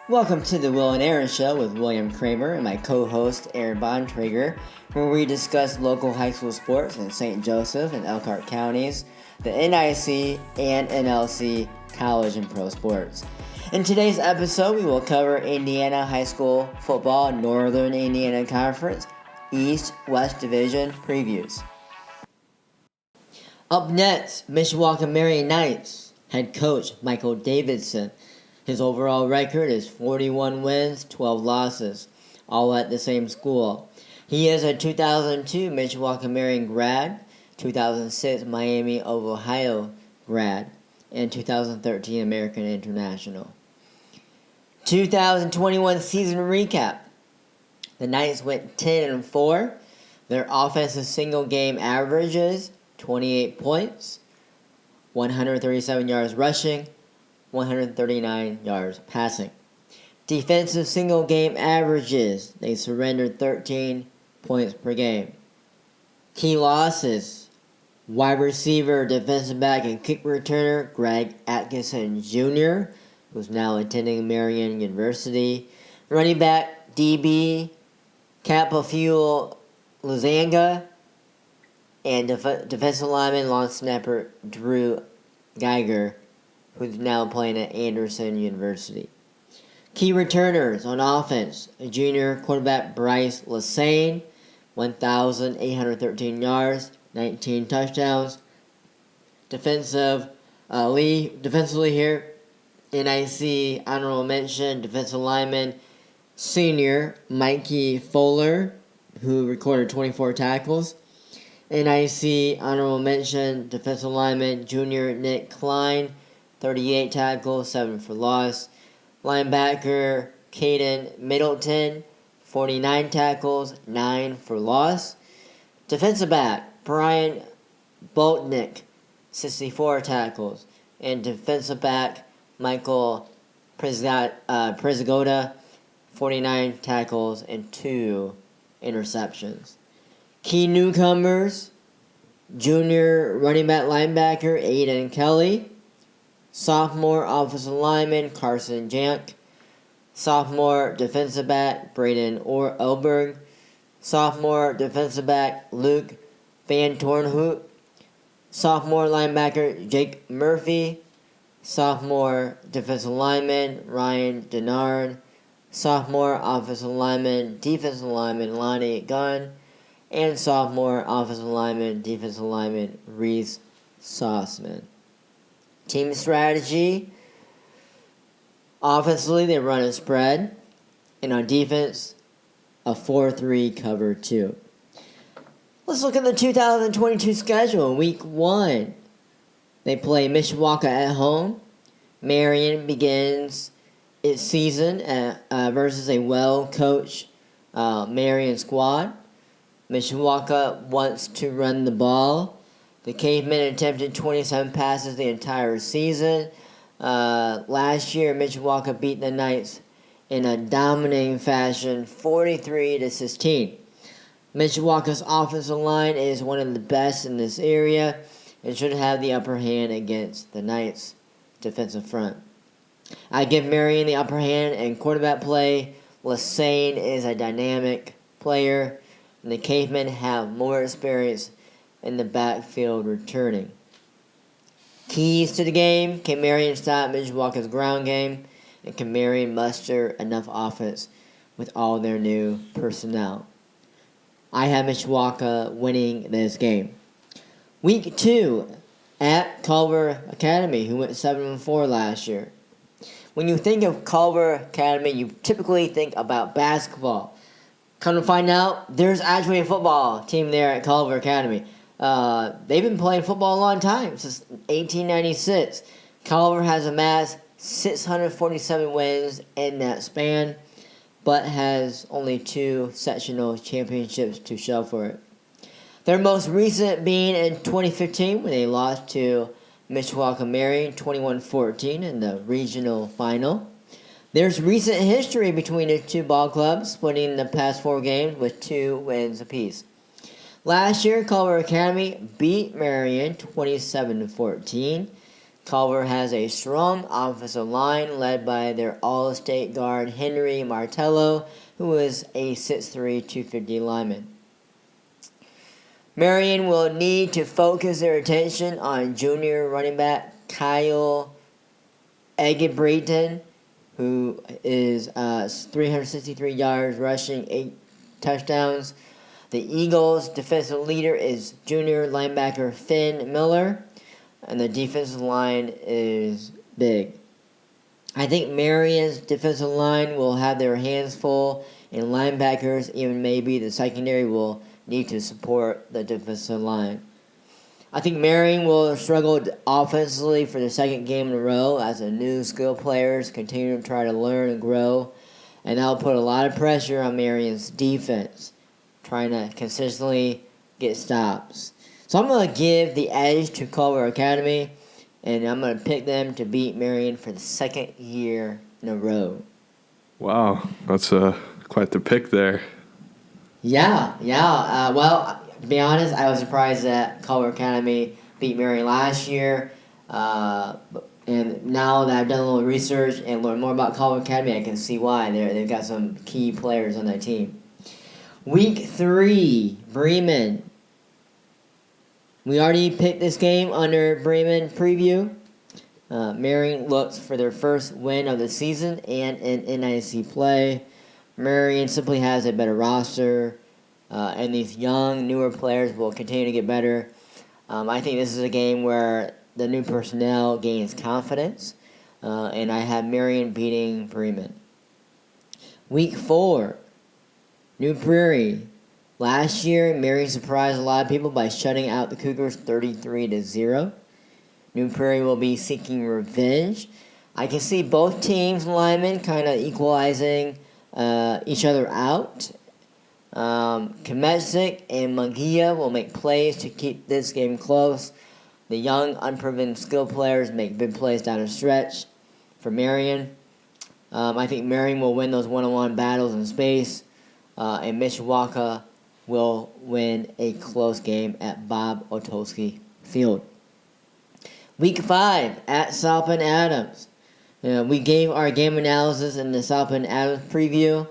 Welcome to the Will and Aaron Show with William Kramer and my co-host Aaron Bontrager, where we discuss local high school sports in St. Joseph and Elkhart counties, the NIC and NLC college and pro sports. In today's episode, we will cover Indiana High School Football Northern Indiana Conference East-West Division previews. Up next, Mishawaka Marian Knights head coach Michael Davidson. His overall record is 41 wins, 12 losses, all at the same school. He is a 2002 Mishawaka Marian grad, 2006 Miami of Ohio grad, and 2013 American International. 2021 season recap. The Knights went 10-4. Their offensive single game averages 28 points, 137 yards rushing, 139 yards passing. Defensive single game averages, they surrendered 13 points per game. Key losses: wide receiver, defensive back, and kick returner Greg Atkinson Jr., who's now attending Marian University. Running back DB Capafuel Luzanga, and defensive lineman long snapper Drew Geiger, who's now playing at Anderson University. Key returners on offense: junior quarterback Bryce Lassane, 1,813 yards, 19 touchdowns. Defensively here, NIC honorable mention defensive lineman senior Mikey Fuller, who recorded 24 tackles. NIC honorable mention defensive lineman junior Nick Klein, 38 tackles, 7 for loss. Linebacker Caden Middleton, 49 tackles, 9 for loss. Defensive back Brian Boltnick, 64 tackles. And defensive back Michael Prezgoda, 49 tackles and 2 interceptions. Key newcomers: junior running back linebacker Aiden Kelly, sophomore offensive lineman Carson Jank, sophomore defensive back Braden Elberg, sophomore defensive back Luke Van Tornhout, sophomore linebacker Jake Murphy, sophomore defensive lineman Ryan Denard, sophomore defensive lineman Lonnie Gunn, and sophomore defensive lineman Reese Sauceman. Team strategy: offensively, they run a spread, and on defense, a 4-3 cover 2. Let's look at the 2022 schedule. Week 1, they play Mishawaka at home. Marian begins its season versus a well-coached Marian squad. Mishawaka wants to run the ball. The Cavemen attempted 27 passes the entire season. Last year, Mishawaka beat the Knights in a dominating fashion, 43-16. Mishawaka's offensive line is one of the best in this area and should have the upper hand against the Knights' defensive front. I give Marian the upper hand in quarterback play. Lassane is a dynamic player, and the Cavemen have more experience in the backfield returning. Keys to the game: can Marian stop Mishawaka's ground game? And can Marian muster enough offense with all their new personnel? I have Mishawaka winning this game. Week 2 at Culver Academy, who went 7-4 last year. When you think of Culver Academy, you typically think about basketball. Come to find out, there's actually a football team there at Culver Academy. They've been playing football a long time, since 1896. Culver has amassed 647 wins in that span, but has only 2 sectional championships to show for it. Their most recent being in 2015, when they lost to Mishawaka Marian 21-14 in the regional final. There's recent history between the two ball clubs, splitting the past 4 games with 2 wins apiece. Last year, Culver Academy beat Marian 27-14. Culver has a strong offensive line led by their all-state guard Henry Martello, who is a 6'3", 250 lineman. Marian will need to focus their attention on junior running back Kyle Egebreton, who is 363 yards rushing, 8 touchdowns. The Eagles' defensive leader is junior linebacker Finn Miller, and the defensive line is big. I think Marian's defensive line will have their hands full, and linebackers, even maybe the secondary, will need to support the defensive line. I think Marian will struggle offensively for the second game in a row as the new skill players continue to try to learn and grow, and that'll put a lot of pressure on Marian's defense, trying to consistently get stops. So I'm going to give the edge to Culver Academy, and I'm going to pick them to beat Marian for the second year in a row. Wow, that's quite the pick there. Yeah. Well, to be honest, I was surprised that Culver Academy beat Marian last year. And now that I've done a little research and learned more about Culver Academy, I can see why. They've got some key players on that team. Week 3, Bremen. We already picked this game under Bremen preview. Marian looks for their first win of the season and in NIC play. Marian simply has a better roster, and these young, newer players will continue to get better. I think this is a game where the new personnel gains confidence, and I have Marian beating Bremen. Week 4, New Prairie. Last year, Marian surprised a lot of people by shutting out the Cougars 33-0. New Prairie will be seeking revenge. I can see both teams' linemen kind of equalizing each other out. Kametsik and Magia will make plays to keep this game close. The young, unproven skill players make big plays down the stretch for Marian. I think Marian will win those one-on-one battles in space, and Mishawaka will win a close game at Bob Otolsky Field. Week 5 at South Bend Adams. We gave our game analysis in the South Bend Adams preview.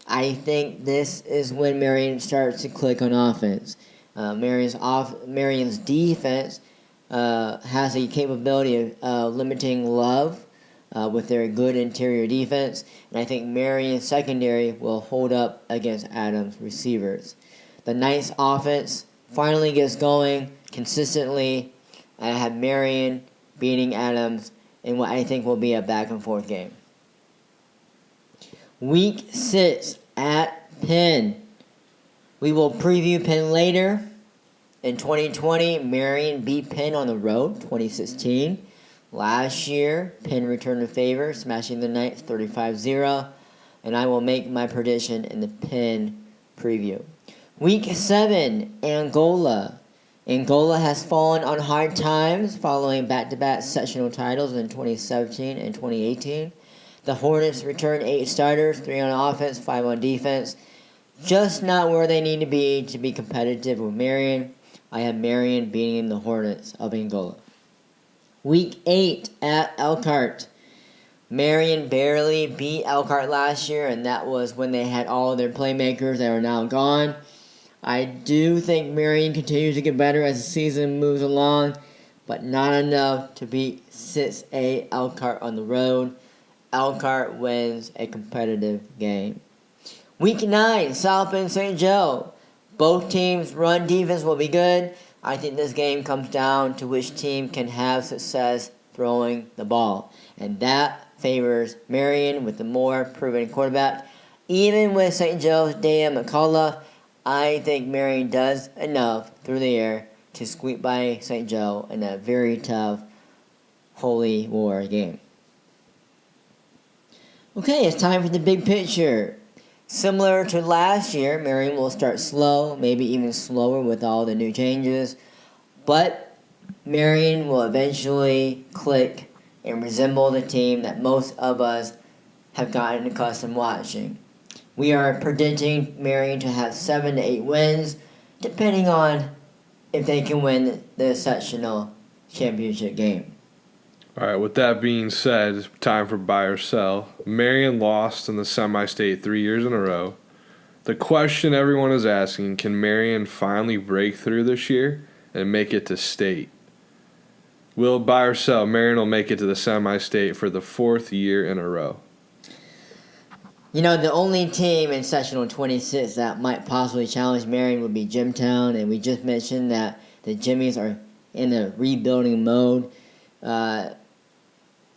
I think this is when Marian starts to click on offense. Marian's defense has a capability of limiting Love with their good interior defense, and I think Marian's secondary will hold up against Adams' receivers. The Knights' offense finally gets going consistently, and I have Marian beating Adams in what I think will be a back-and-forth game. Week 6 at Penn. We will preview Penn later. In 2020, Marian beat Penn on the road, 2016. Last year, Penn returned the favor, smashing the Knights 35-0, and I will make my prediction in the Penn preview. Week 7, Angola. Angola has fallen on hard times following back-to-back sectional titles in 2017 and 2018. The Hornets returned 8 starters, 3 on offense, 5 on defense. Just not where they need to be competitive with Marian. I have Marian beating the Hornets of Angola. Week 8 at Elkhart. Marian barely beat Elkhart last year, and that was when they had all of their playmakers that are now gone. I do think Marian continues to get better as the season moves along, but not enough to beat 6A Elkhart on the road. Elkhart wins a competitive game. Week 9, South Bend St. Joe. Both teams' run defense will be good. I think this game comes down to which team can have success throwing the ball, and that favors Marian with the more proven quarterback. Even with St. Joe's Dana McCullough, I think Marian does enough through the air to squeak by St. Joe in a very tough Holy War game. Okay, it's time for the big picture. Similar to last year, Marian will start slow, maybe even slower with all the new changes, but Marian will eventually click and resemble the team that most of us have gotten accustomed watching. We are predicting Marian to have 7 to 8 wins, depending on if they can win the sectional championship game. All right, with that being said, it's time for buy or sell. Marian lost in the semi-state 3 years in a row. The question everyone is asking, can Marian finally break through this year and make it to state? Will buy or sell, Marian will make it to the semi-state for the 4th year in a row. You know, the only team in Sectional 26 that might possibly challenge Marian would be Jimtown, and we just mentioned that the Jimmies are in a rebuilding mode.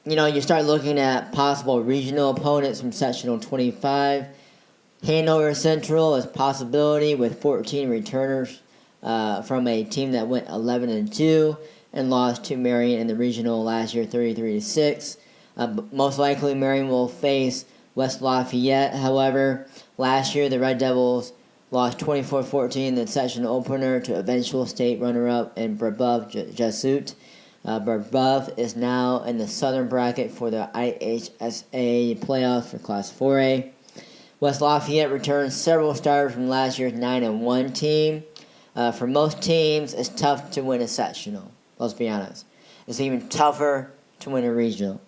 You start looking at possible regional opponents from Sectional 25. Hanover Central is a possibility with 14 returners from a team that went 11-2 and lost to Marian in the regional last year 33-6. Most likely Marian will face West Lafayette. However, last year the Red Devils lost 24-14 in the sectional opener to eventual state runner-up in Brebeuf Jesuit. Brebeuf is now in the southern bracket for the IHSA playoffs for Class 4A. West Lafayette returns several starters from last year's 9-1 team. For most teams, it's tough to win a sectional. Let's be honest. It's even tougher to win a regional.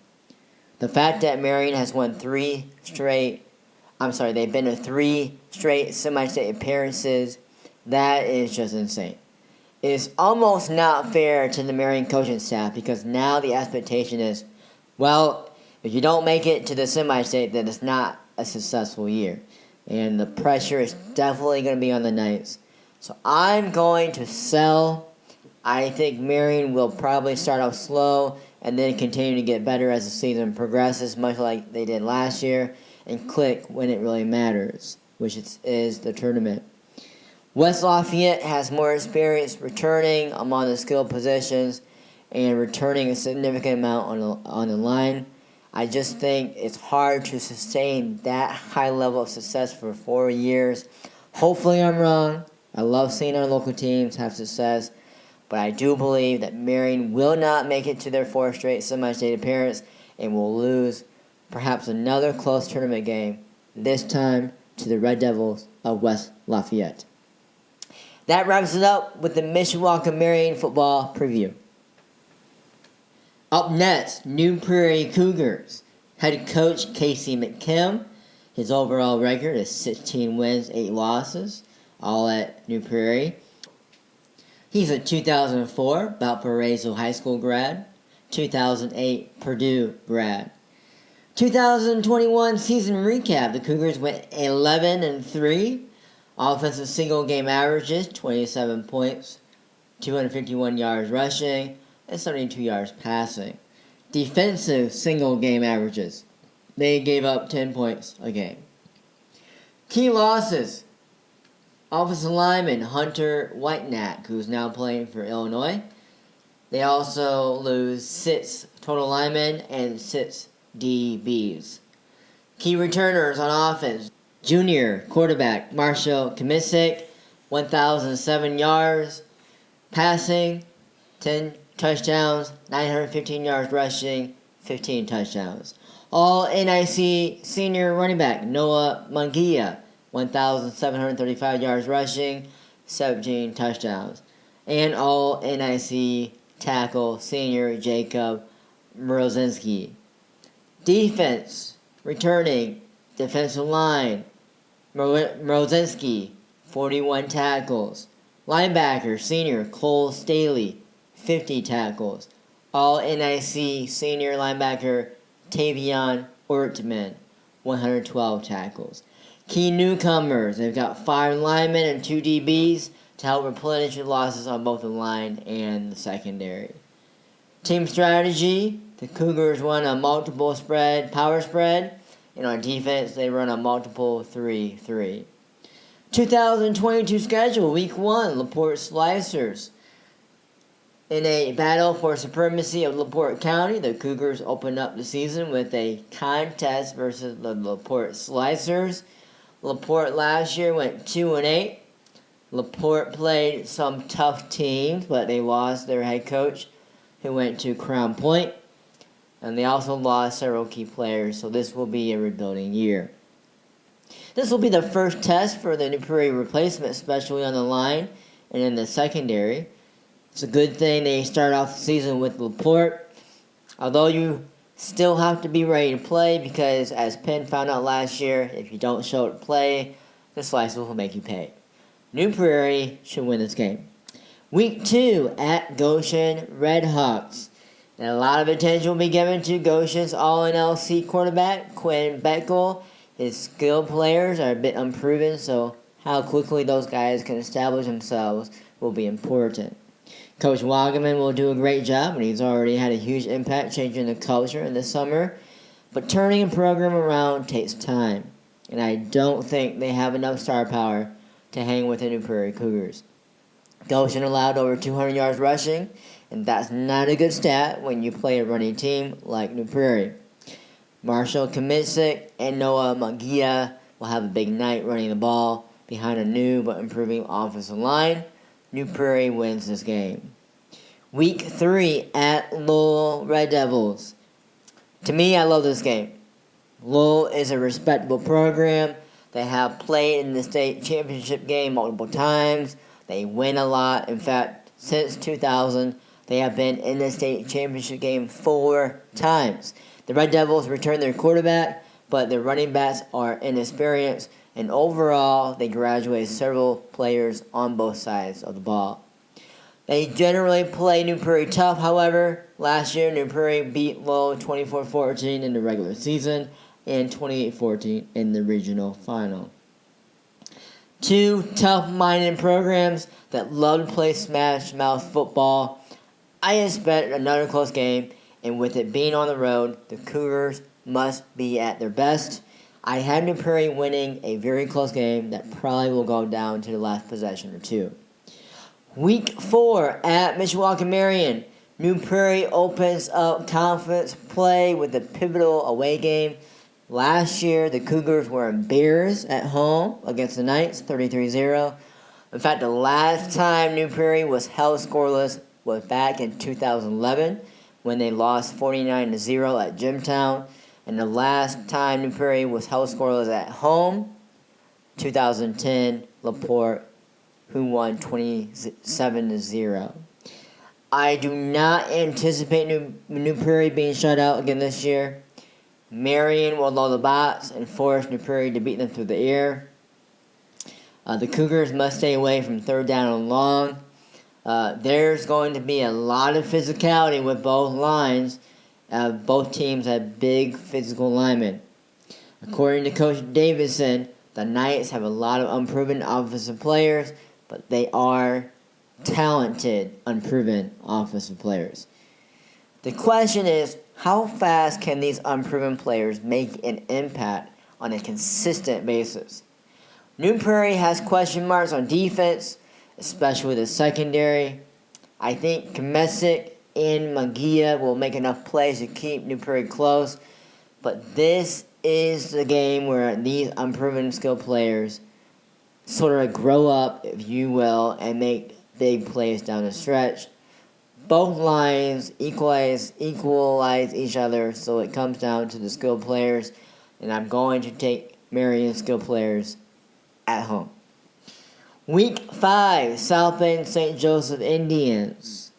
The fact that Marian has won they've been to 3 straight semi-state appearances, that is just insane. It's almost not fair to the Marian coaching staff because now the expectation is, well, if you don't make it to the semi-state, then it's not a successful year. And the pressure is definitely going to be on the Knights. So I'm going to sell. I think Marian will probably start off slow and then continue to get better as the season progresses, much like they did last year, and click when it really matters, which is the tournament. West Lafayette has more experience returning among the skilled positions and returning a significant amount on the line. I just think it's hard to sustain that high level of success for 4 years. Hopefully I'm wrong. I love seeing our local teams have success, but I do believe that Marian will not make it to their 4th straight semi-state appearance and will lose perhaps another close tournament game, this time to the Red Devils of West Lafayette. That wraps it up with the Mishawaka Marian football preview. Up next, New Prairie Cougars. Head coach Casey McKim. His overall record is 16 wins, 8 losses, all at New Prairie. He's a 2004 Valparaiso High School grad, 2008 Purdue grad. 2021 season recap, the Cougars went 11-3. Offensive single game averages, 27 points, 251 yards rushing, and 72 yards passing. Defensive single game averages, they gave up 10 points a game. Key losses. Offensive lineman Hunter Whitenack, who's now playing for Illinois. They also lose 6 total linemen and 6 DBs. Key returners on offense. Junior quarterback Marshall Kamisic, 1,007 yards. Passing, 10 touchdowns, 915 yards rushing, 15 touchdowns. All NIC senior running back Noah Munguia, 1,735 yards rushing, 17 touchdowns. And all NIC tackle senior Jacob Mrozinski. Defense, returning, defensive line, Mrozinski, 41 tackles. Linebacker, senior Cole Staley, 50 tackles. All NIC senior linebacker Tavion Ortman, 112 tackles. Key newcomers, they've got 5 linemen and 2 DBs to help replenish the losses on both the line and the secondary. Team strategy, the Cougars run a multiple power spread, and on defense they run a multiple 3-3. 2022 schedule, Week 1, LaPorte Slicers. In a battle for supremacy of LaPorte County, the Cougars opened up the season with a contest versus the LaPorte Slicers. LaPorte last year went 2-8. LaPorte played some tough teams, but they lost their head coach, who went to Crown Point. And they also lost several key players, so this will be a rebuilding year. This will be the first test for the New Prairie replacement, especially on the line and in the secondary. It's a good thing they start off the season with LaPorte. Although you still have to be ready to play because, as Penn found out last year, if you don't show up to play, the Slices will make you pay. New Prairie should win this game. Week 2 at Goshen Redhawks. And a lot of attention will be given to Goshen's All-NLC quarterback, Quinn Beckel. His skilled players are a bit unproven, so how quickly those guys can establish themselves will be important. Coach Wagaman will do a great job, and he's already had a huge impact changing the culture in the summer. But turning a program around takes time, and I don't think they have enough star power to hang with the New Prairie Cougars. Goshen allowed over 200 yards rushing, and that's not a good stat when you play a running team like New Prairie. Marshall Kaminsik and Noah Magia will have a big night running the ball behind a new but improving offensive line. New Prairie wins this game. Week 3 at Lowell Red Devils. To me, I love this game. Lowell is a respectable program. They have played in the state championship game multiple times. They win a lot. In fact, since 2000, they have been in the state championship game 4 times. The Red Devils return their quarterback, but their running backs are inexperienced, and overall, they graduate several players on both sides of the ball. They generally play New Prairie tough, however. Last year, New Prairie beat Lowell 24-14 in the regular season and 28-14 in the regional final. 2 tough-minded programs that love to play smash-mouth football. I expect another close game, and with it being on the road, the Cougars must be at their best. I have New Prairie winning a very close game that probably will go down to the last possession or 2. Week 4 at Mishawaka Marian. New Prairie opens up conference play with a pivotal away game. Last year, the Cougars were embarrassed at home against the Knights, 33-0. In fact, the last time New Prairie was held scoreless was back in 2011 when they lost 49-0 at Jimtown. And the last time New Prairie was held scoreless at home, 2010, LaPorte, who won 27-0. I do not anticipate New Prairie being shut out again this year. Marian will load the box and force New Prairie to beat them through the air. The Cougars must stay away from third down and long. There's going to be a lot of physicality with both lines. Both teams have big physical linemen. According to Coach Davidson, the Knights have a lot of unproven offensive players, but they are talented, unproven offensive players. The question is, how fast can these unproven players make an impact on a consistent basis? New Prairie has question marks on defense, especially the secondary. I think Kaminsik and Magia will make enough plays to keep New Prairie close, but this is the game where these unproven skilled players sort of grow up, if you will, and make big plays down the stretch. Both lines equalize each other, so it comes down to the skilled players, and I'm going to take Marian skilled players at home. Week 5, South Bend St. Joseph Indians.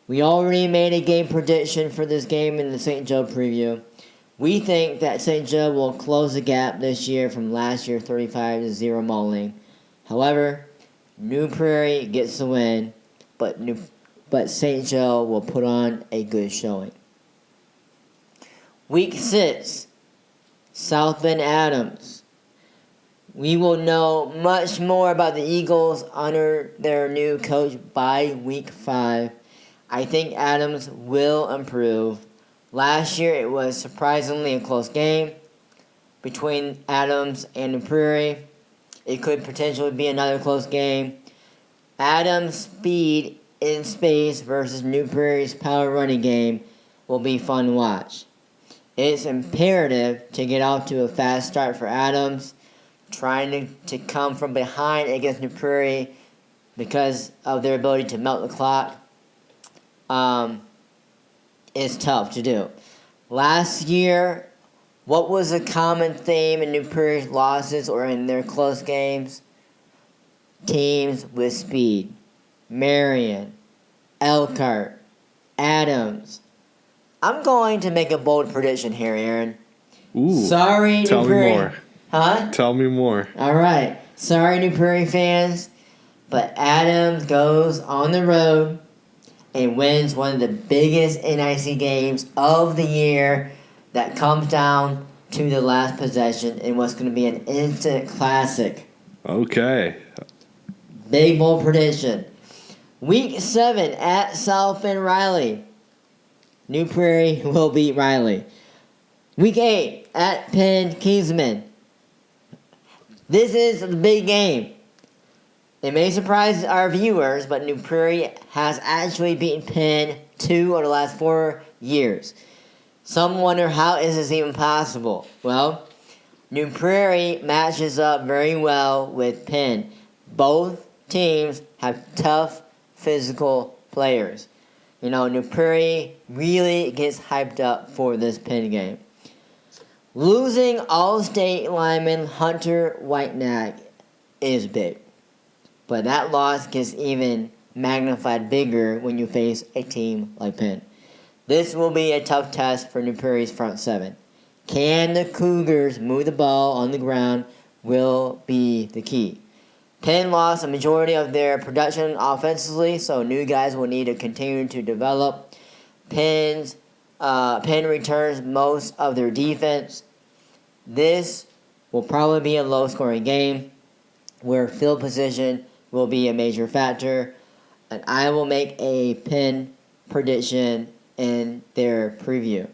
We already made a game prediction for this game in the St. Joe preview. We think that St. Joe will close the gap this year from last year 35-0 mauling. However, New Prairie gets the win, but St. Joe will put on a good showing. Week 6, South Bend Adams. We will know much more about the Eagles under their new coach by week 5. I think Adams will improve. Last year it was surprisingly a close game between Adams and New Prairie. It could potentially be another close game. Adams' speed in space versus New Prairie's power running game will be fun to watch. It's imperative to get off to a fast start for Adams. Trying to come from behind against New Prairie because of their ability to melt the clock is tough to do. Last year, what was a common theme in New Prairie's losses or in their close games? Teams with speed. Marian, Elkhart, Adams. I'm going to make a bold prediction here, Aaron. Ooh. Sorry, Tell New me Prairie. more. Huh? Tell me more. All right. Sorry, New Prairie fans, but Adams goes on the road and wins one of the biggest NIC games of the year that comes down to the last possession in what's going to be an instant classic. Okay. Big bold prediction. Week 7 at South Bend Riley. New Prairie will beat Riley. Week 8 at Penn Kingsmen. This is the big game. It may surprise our viewers, but New Prairie has actually beaten Penn 2 of the last 4 years. Some wonder how is this even possible. Well, New Prairie matches up very well with Penn. Both teams have tough physical players. You know, New Prairie really gets hyped up for this Penn game. Losing All-State lineman Hunter Whitenack is big. But that loss gets even magnified bigger when you face a team like Penn. This will be a tough test for New Prairie's front seven. Can the Cougars move the ball on the ground will be the key. Penn lost a majority of their production offensively, so new guys will need to continue to develop. Penn returns most of their defense. This will probably be a low-scoring game where field position will be a major factor. And I will make a Penn prediction in their preview.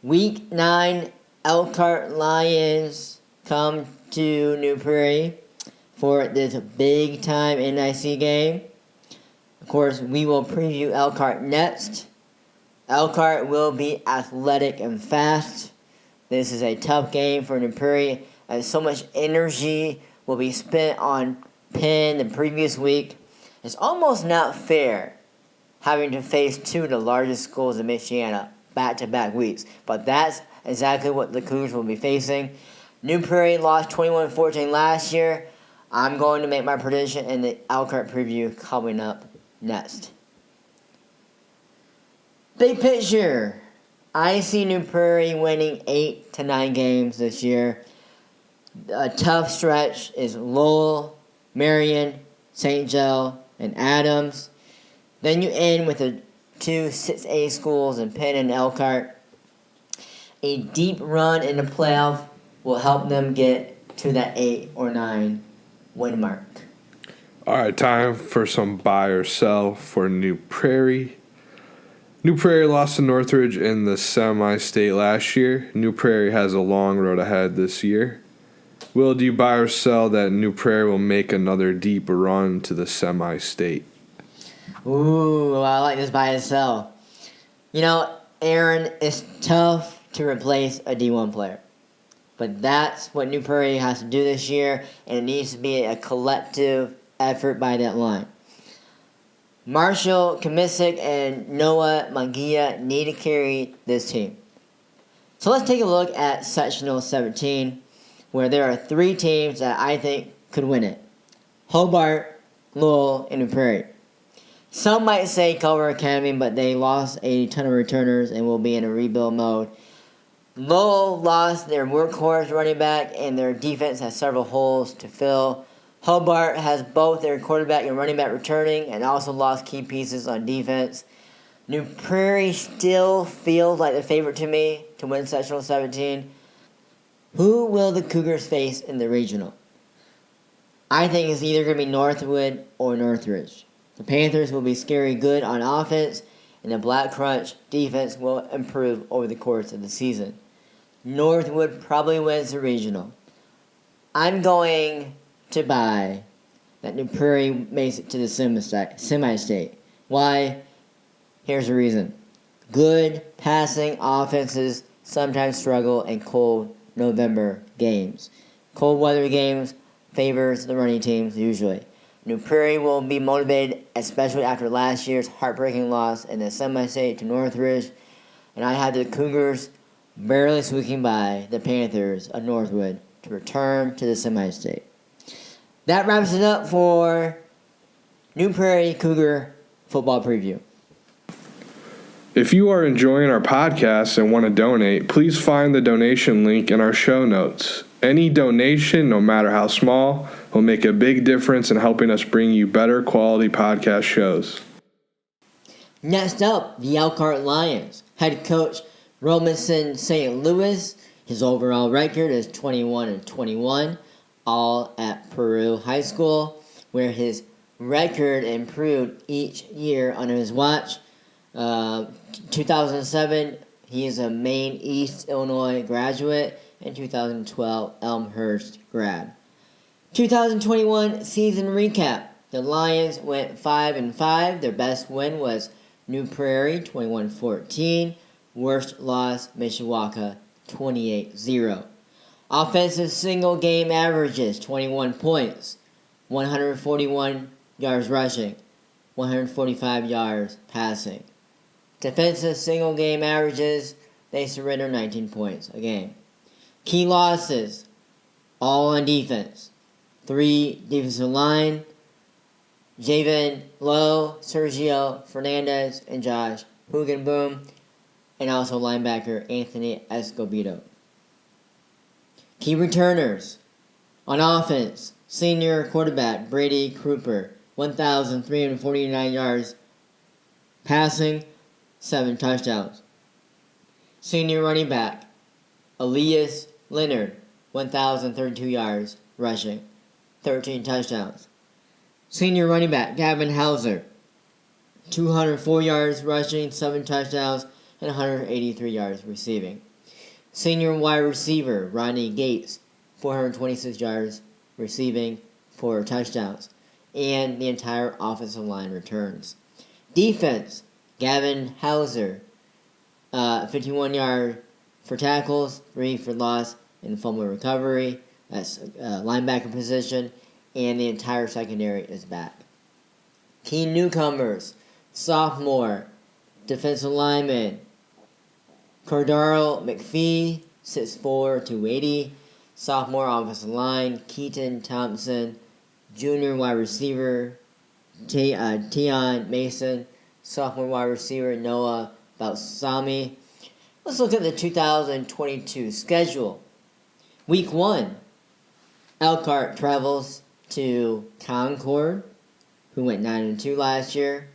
Week 9, Elkhart Lions come to New Prairie for this big-time NIC game. Of course, we will preview Elkhart next. Elkhart will be athletic and fast. This is a tough game for New Prairie, as so much energy will be spent on Penn the previous week. It's almost not fair having to face two of the largest schools in Michiana back-to-back weeks, but that's exactly what the Cougars will be facing. New Prairie lost 21-14 last year. I'm going to make my prediction in the Elkhart preview coming up next. Big picture. I see New Prairie winning 8 to 9 games this year. A tough stretch is Lowell, Marian, St. Joe, and Adams. Then you end with the two 6A schools in Penn and Elkhart. A deep run in the playoff will help them get to that 8 or 9 win mark. All right, time for some buy or sell for New Prairie. New Prairie lost to Northridge in the semi-state last year. New Prairie has a long road ahead this year. Will, do you buy or sell that New Prairie will make another deep run to the semi-state? Ooh, I like this buy and sell. You know, Aaron, it's tough to replace a D1 player. But that's what New Prairie has to do this year, and it needs to be a collective effort by that line. Marshall Kamisic and Noah Mangia need to carry this team. So let's take a look at Sectional 17, where there are 3 teams that I think could win it. Hobart, Lowell, and New Prairie. Some might say Culver Academy, but they lost a ton of returners and will be in a rebuild mode. Lowell lost their workhorse running back, and their defense has several holes to fill. Hobart has both their quarterback and running back returning and also lost key pieces on defense. New Prairie still feels like the favorite to me to win Sectional 17. Who will the Cougars face in the regional? I think it's either going to be Northwood or Northridge. The Panthers will be scary good on offense, and the Black Crunch defense will improve over the course of the season. Northwood probably wins the regional. I'm going to buy that New Prairie makes it to the semi-state. Why? Here's the reason. Good passing offenses sometimes struggle in cold November games. Cold weather games favors the running teams usually. New Prairie will be motivated, especially after last year's heartbreaking loss in the semi-state to Northridge. And I have the Cougars barely squeaking by the Panthers of Northwood to return to the semi-state. That wraps it up for New Prairie Cougar football preview. If you are enjoying our podcast and want to donate, please find the donation link in our show notes. Any donation, no matter how small, will make a big difference in helping us bring you better quality podcast shows. Next up, the Elkhart Lions. Head coach Robinson St. Louis. His overall record is 21-21, all at Peru High School, where his record improved each year under his watch. 2007, he is a Maine East Illinois graduate, and 2012 Elmhurst grad. 2021 season recap. The Lions went 5-5. Their best win was New Prairie, 21-14. Worst loss, Mishawaka, 28-0. Offensive single game averages, 21 points, 141 yards rushing, 145 yards passing. Defensive single game averages, they surrender 19 points a game. Key losses, all on defense. 3 defensive line, Javen Lowe, Sergio Fernandez, and Josh Hugenboom, and also linebacker Anthony Escobedo. Key returners, on offense, senior quarterback Brady Cooper, 1,349 yards passing, 7 touchdowns. Senior running back Elias Leonard, 1,032 yards rushing, 13 touchdowns. Senior running back Gavin Hauser, 204 yards rushing, 7 touchdowns, and 183 yards receiving. Senior wide receiver Ronnie Gates, 426 yards receiving, 4 touchdowns. And the entire offensive line returns. Defense, Gavin Hauser, 51 yards for tackles, 3 for loss, and fumble recovery. That's linebacker position. And the entire secondary is back. Key newcomers, sophomore, defensive lineman, Cordaro McPhee, 6'4", 280. Sophomore offensive line, Keaton Thompson. Junior wide receiver, Tion Mason. Sophomore wide receiver, Noah Balsami. Let's look at the 2022 schedule. Week 1, Elkhart travels to Concord, who went 9-2 last year.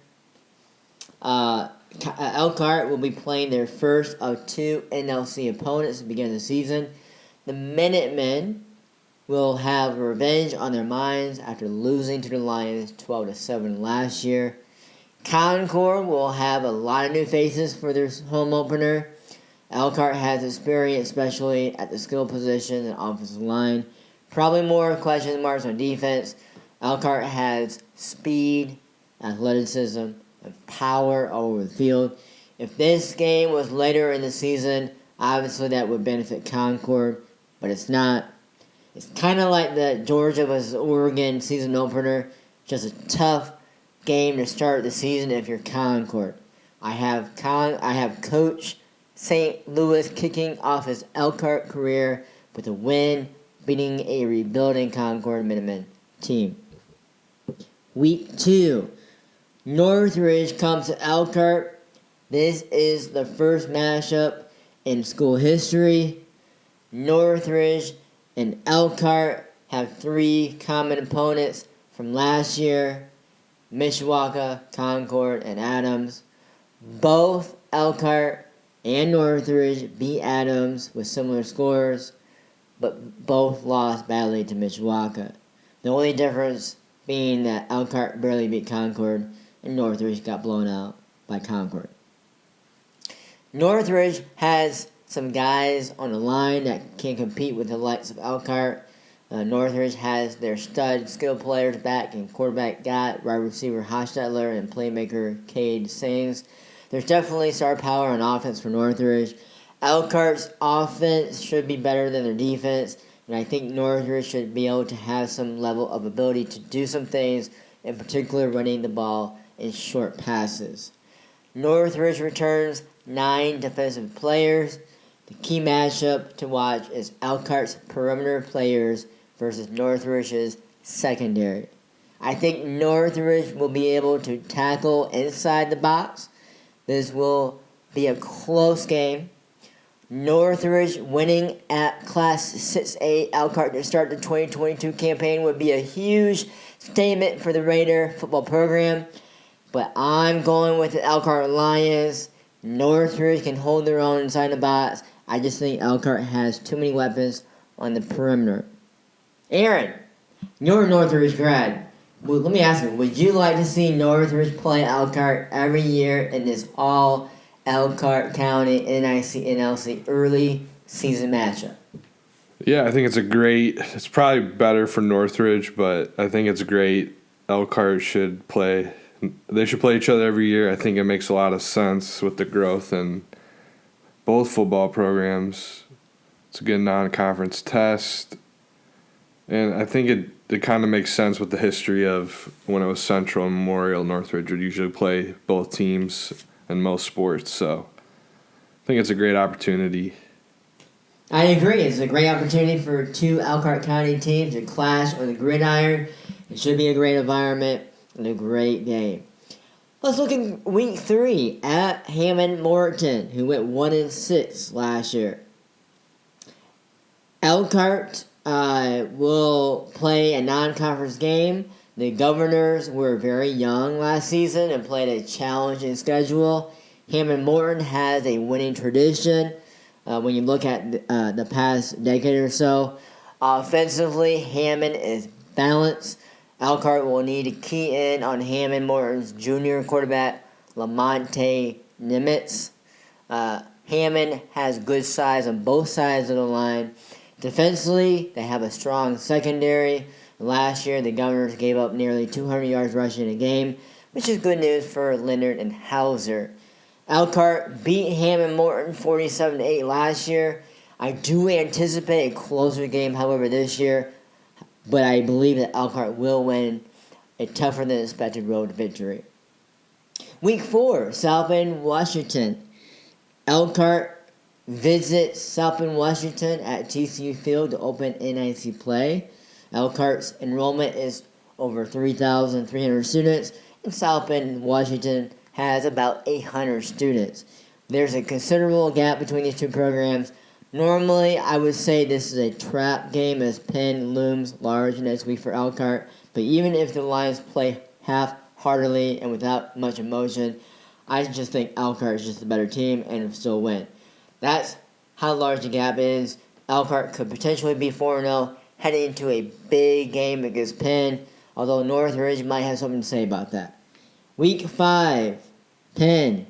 Elkhart will be playing their first of 2 NLC opponents to begin the season. The Minutemen will have revenge on their minds after losing to the Lions 12-7 last year. Concord will have a lot of new faces for their home opener. Elkhart has experience, especially at the skill position and offensive line. Probably more question marks on defense. Elkhart has speed, athleticism, and power all over the field. If this game was later in the season, obviously that would benefit Concord, but it's not. It's kind of like the Georgia vs. Oregon season opener. Just a tough game to start the season if you're Concord. I have Coach St. Louis kicking off his Elkhart career with a win, beating a rebuilding Concord Minutemen team. Week 2, Northridge comes to Elkhart. This is the first matchup in school history. Northridge and Elkhart have 3 common opponents from last year: Mishawaka, Concord, and Adams. Both Elkhart and Northridge beat Adams with similar scores, but both lost badly to Mishawaka. The only difference being that Elkhart barely beat Concord and Northridge got blown out by Concord. Northridge has some guys on the line that can compete with the likes of Elkhart. Northridge has their stud skill players back in quarterback Gott, wide receiver Hostetler, and playmaker Cade Sings. There's definitely star power on offense for Northridge. Elkhart's offense should be better than their defense, and I think Northridge should be able to have some level of ability to do some things, in particular running the ball in short passes. Northridge returns 9 defensive players. The key matchup to watch is Elkhart's perimeter players versus Northridge's secondary. I think Northridge will be able to tackle inside the box. This will be a close game. Northridge winning at Class 6A Elkhart to start the 2022 campaign would be a huge statement for the Raider football program. But I'm going with the Elkhart Lions. Northridge can hold their own inside the box. I just think Elkhart has too many weapons on the perimeter. Aaron, you're a Northridge grad. Well, let me ask you, would you like to see Northridge play Elkhart every year in this all Elkhart County NIC NLC early season matchup? Yeah, I think it's probably better for Northridge, but I think it's great. Elkhart should play each other every year. I think it makes a lot of sense with the growth in both football programs. It's a good non-conference test. And I think it kind of makes sense with the history of when it was Central and Memorial. Northridge would usually play both teams in most sports. So I think it's a great opportunity. I agree. It's a great opportunity for two Elkhart County teams to clash on the gridiron. It should be a great environment and a great game. Let's look at week 3 at Hammond Morton, who went 1-6 last year. Elkhart will play a non-conference game. The Governors were very young last season and played a challenging schedule. Hammond Morton has a winning tradition. When you look at the past decade or so, offensively, Hammond is balanced. Elkhart will need to key in on Hammond Morton's junior quarterback, Lamonte Nimitz. Hammond has good size on both sides of the line. Defensively, they have a strong secondary. Last year, the Governors gave up nearly 200 yards rushing a game, which is good news for Leonard and Hauser. Elkhart beat Hammond Morton 47-8 last year. I do anticipate a closer game, however, this year, but I believe that Elkhart will win a tougher than expected road victory. Week 4, South Bend, Washington. Elkhart visits South Bend, Washington at TCU Field to open NIC play. Elkhart's enrollment is over 3,300 students, and South Bend, Washington has about 800 students. There's a considerable gap between these two programs. Normally, I would say this is a trap game as Penn looms large next week for Elkhart, but even if the Lions play half-heartedly and without much emotion, I just think Elkhart is just a better team and will still win. That's how large the gap is. Elkhart could potentially be 4-0 heading into a big game against Penn, although Northridge might have something to say about that. Week 5, Penn.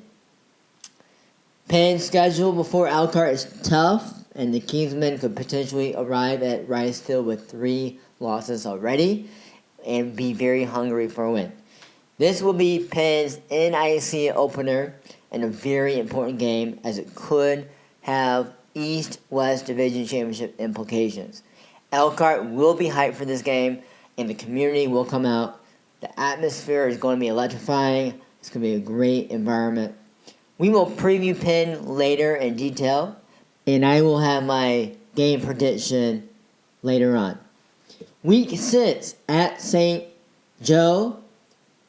Penn's schedule before Elkhart is tough, and the Kingsmen could potentially arrive at Rice Field with 3 losses already and be very hungry for a win. This will be Penn's NIC opener and a very important game as it could have East-West Division Championship implications. Elkhart will be hyped for this game, and the community will come out. The atmosphere is going to be electrifying. It's going to be a great environment. We will preview Penn later in detail, and I will have my game prediction later on. Week 6 at St. Joe.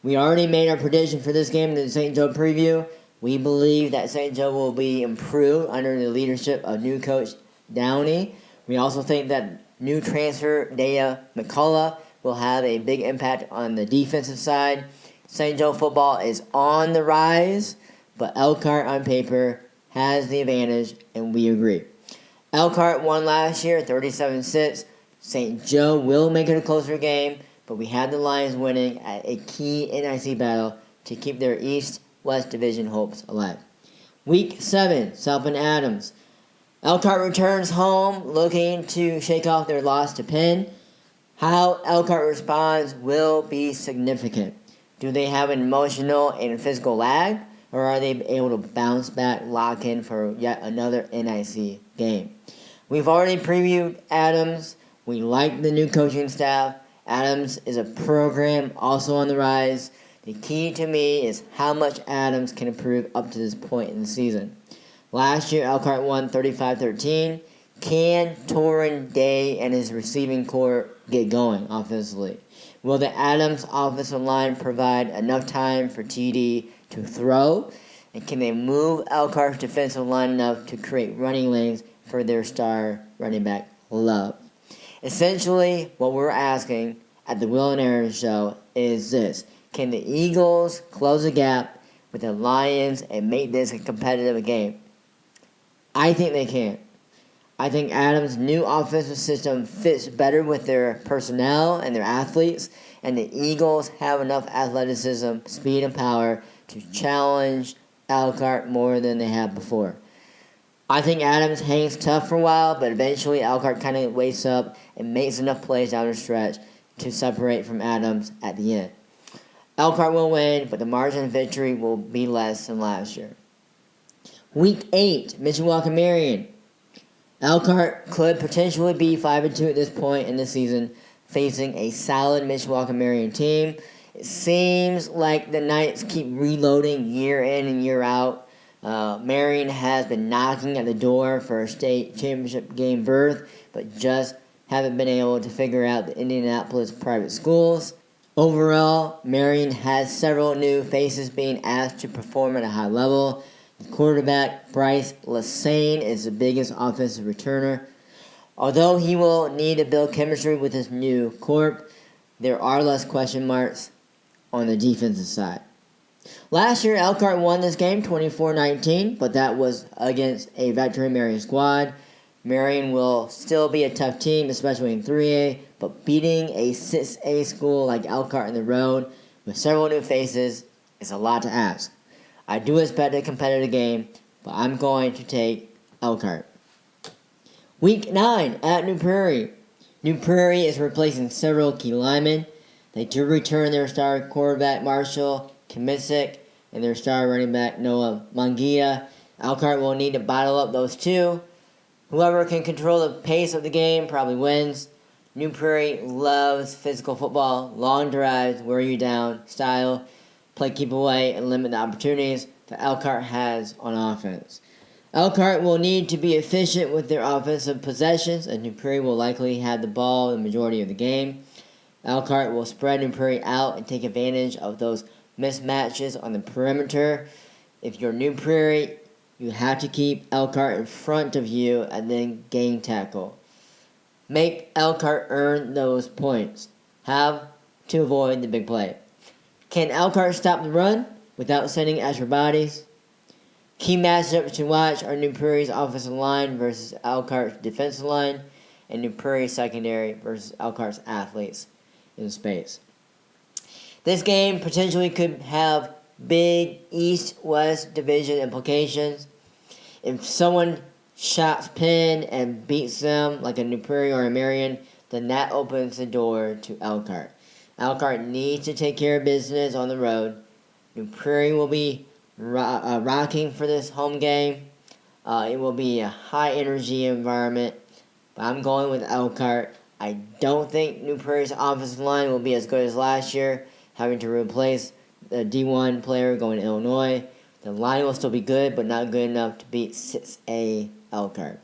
We already made our prediction for this game in the St. Joe preview. We believe that St. Joe will be improved under the leadership of new coach Downey. We also think that new transfer Dea McCullough will have a big impact on the defensive side. St. Joe football is on the rise, but Elkhart on paper has the advantage, and we agree. Elkhart won last year 37-6. St. Joe will make it a closer game, but we have the Lions winning at a key NIC battle to keep their East-West Division hopes alive. Week 7, South Bend Adams. Elkhart returns home looking to shake off their loss to Penn. How Elkhart responds will be significant. Do they have an emotional and physical lag, or are they able to bounce back, lock in for yet another NIC game? We've already previewed Adams. We like the new coaching staff. Adams is a program also on the rise. The key to me is how much Adams can improve up to this point in the season. Last year, Elkhart won 35-13. Can Torrin Day and his receiving corps get going offensively? Will the Adams offensive line provide enough time for TD to throw? And can they move Elkhart's defensive line enough to create running lanes for their star running back, Love? Essentially, what we're asking at the Will and Aaron Show is this. Can the Eagles close the gap with the Lions and make this a competitive game? I think they can. I think Adams' new offensive system fits better with their personnel and their athletes, and the Eagles have enough athleticism, speed, and power to challenge Elkhart more than they have before. I think Adams hangs tough for a while, but eventually Elkhart kind of wakes up and makes enough plays down the stretch to separate from Adams at the end. Elkhart will win, but the margin of victory will be less than last year. Week 8, Mishawaka Marian. Elkhart could potentially be 5-2 at this point in the season, facing a solid Mishawaka Marian team. It seems like the Knights keep reloading year in and year out. Marian has been knocking at the door for a state championship game berth, but just haven't been able to figure out the Indianapolis private schools. Overall, Marian has several new faces being asked to perform at a high level. The quarterback, Bryce Lassane, is the biggest offensive returner. Although he will need to build chemistry with his new corp, there are less question marks on the defensive side. Last year, Elkhart won this game 24-19, but that was against a veteran Marian squad. Marian will still be a tough team, especially in 3A, but beating a 6A school like Elkhart on the road with several new faces is a lot to ask. I do expect a competitive game, but I'm going to take Elkhart. Week 9 at New Prairie. New Prairie is replacing several key linemen. They do return their star quarterback Marshall Kaminsik and their star running back Noah Mangia. Elkhart will need to bottle up those two. Whoever can control the pace of the game probably wins. New Prairie loves physical football, long drives, wear you down style, play keep away, and limit the opportunities that Elkhart has on offense. Elkhart will need to be efficient with their offensive possessions, and New Prairie will likely have the ball the majority of the game. Elkhart will spread New Prairie out and take advantage of those mismatches on the perimeter. If you're New Prairie, you have to keep Elkhart in front of you and then gain tackle. Make Elkhart earn those points. Have to avoid the big play. Can Elkhart stop the run without sending extra bodies? Key matchups to watch are New Prairie's offensive line versus Elkhart's defensive line, and New Prairie's secondary versus Elkhart's athletes in space. This game potentially could have big East-West division implications. If someone shots Penn and beats them like a New Prairie or a Marian, then that opens the door to Elkhart. Elkhart needs to take care of business on the road. New Prairie will be rocking for this home game. It will be a high-energy environment, but I'm going with Elkhart. I don't think New Prairie's offensive line will be as good as last year, having to replace the D1 player going to Illinois. The line will still be good, but not good enough to beat 6A Elkhart.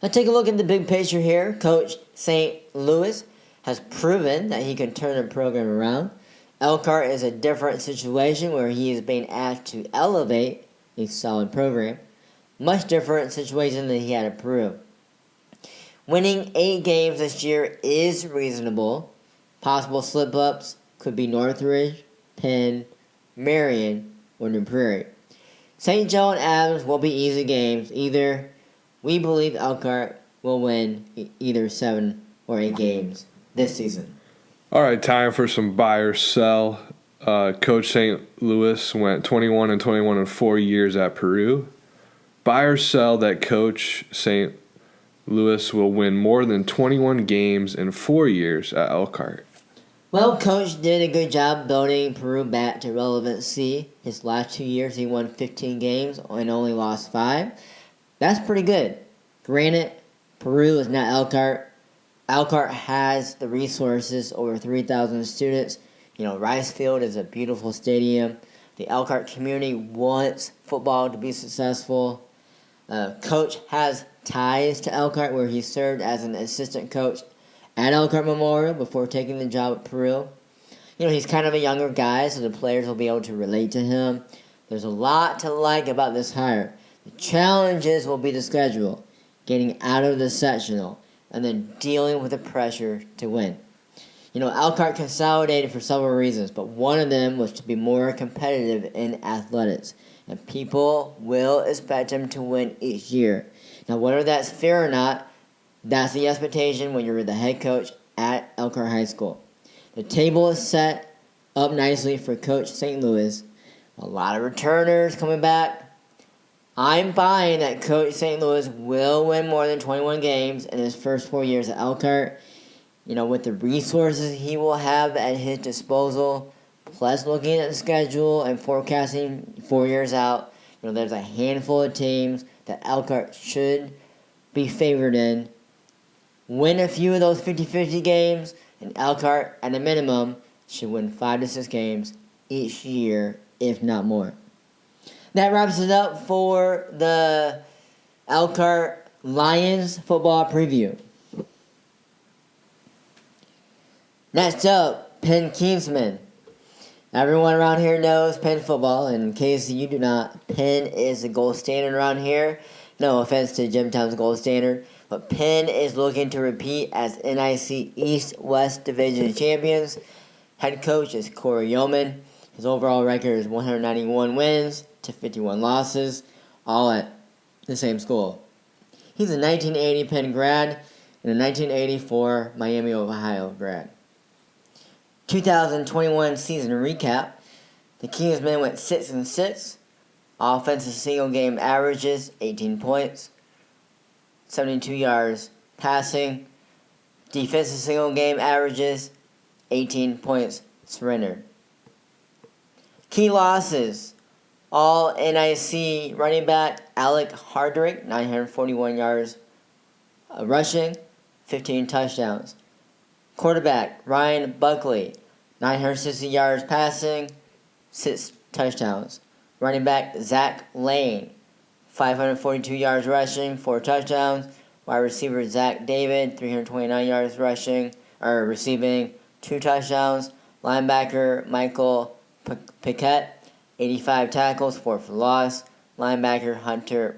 Let's take a look at the big picture here. Coach St. Louis has proven that he can turn the program around. Elkhart is a different situation where he is being asked to elevate a solid program. Much different situation than he had at Peru. Winning 8 games this year is reasonable. Possible slip-ups could be Northridge, Penn, Marian, or New Prairie. St. Joe and Adams will be easy games. We believe Elkhart will win either 7 or 8 games this season. All right, time for some buy or sell. Coach St. Louis went 21-21 in 4 years at Peru. Buy or sell that Coach St. Louis will win more than 21 games in 4 years at Elkhart. Well, Coach did a good job building Peru back to relevancy. His last 2 years, he won 15 games and only lost 5. That's pretty good. Granted, Peru is not Elkhart. Elkhart has the resources, over 3,000 students. Rice Field is a beautiful stadium. The Elkhart community wants football to be successful. Coach has ties to Elkhart, where he served as an assistant coach at Elkhart Memorial before taking the job at Peru. He's kind of a younger guy, so the players will be able to relate to him. There's a lot to like about this hire. The challenges will be the schedule, getting out of the sectional, and then dealing with the pressure to win. Elkhart consolidated for several reasons, but one of them was to be more competitive in athletics. And people will expect them to win each year. Now, whether that's fair or not, that's the expectation when you're the head coach at Elkhart High School. The table is set up nicely for Coach St. Louis. A lot of returners coming back. I'm buying that Coach St. Louis will win more than 21 games in his first 4 years at Elkhart. With the resources he will have at his disposal, plus looking at the schedule and forecasting 4 years out, there's a handful of teams that Elkhart should be favored in. Win a few of those 50-50 games, and Elkhart, at a minimum, should win 5 to 6 games each year, if not more. That wraps it up for the Elkhart Lions football preview. Next up, Penn Kingsmen. Everyone around here knows Penn football, and in case you do not, Penn is the gold standard around here. No offense to Jimtown's gold standard, but Penn is looking to repeat as NIC East-West Division champions. Head coach is Corey Yeoman. His overall record is 191 wins to 51 losses, all at the same school. He's a 1980 Penn grad and a 1984 Miami, Ohio grad. 2021 season recap. The Kingsmen went 6-6. Offensive single game averages 18 points, 72 yards passing. Defensive single game averages 18 points surrendered. Key losses. All NIC running back Alec Hardrick, 941 yards rushing, 15 touchdowns. Quarterback Ryan Buckley, 960 yards passing, 6 touchdowns. Running back Zach Lane, 542 yards rushing, 4 touchdowns. Wide receiver Zach David, 329 yards receiving, 2 touchdowns. Linebacker Michael Piquette, 85 tackles, 4 for loss. Linebacker Hunter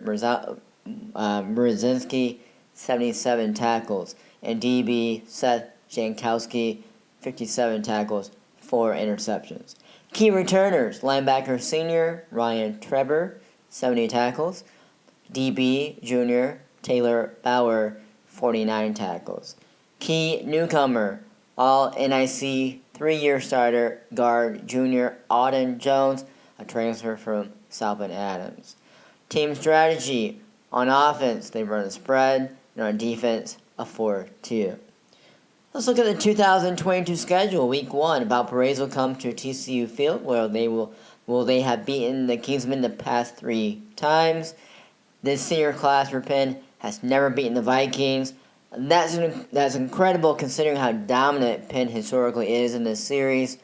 Mrzinski, 77 tackles. And DB Seth Jankowski, 57 tackles, 4 interceptions. Key returners, linebacker senior Ryan Trevor, 70 tackles. DB junior Taylor Bauer, 49 tackles. Key newcomer, all NIC 3-year starter guard junior Auden Jones, a transfer from South Bend Adams. Team strategy, on offense, they run a spread, and on defense, a 4-2. Let's look at the 2022 schedule. Week 1, Valparaiso come to TCU Field, where they have beaten the Kingsmen the past 3 times. This senior class for Penn has never beaten the Vikings. That's incredible considering how dominant Penn historically is in this series.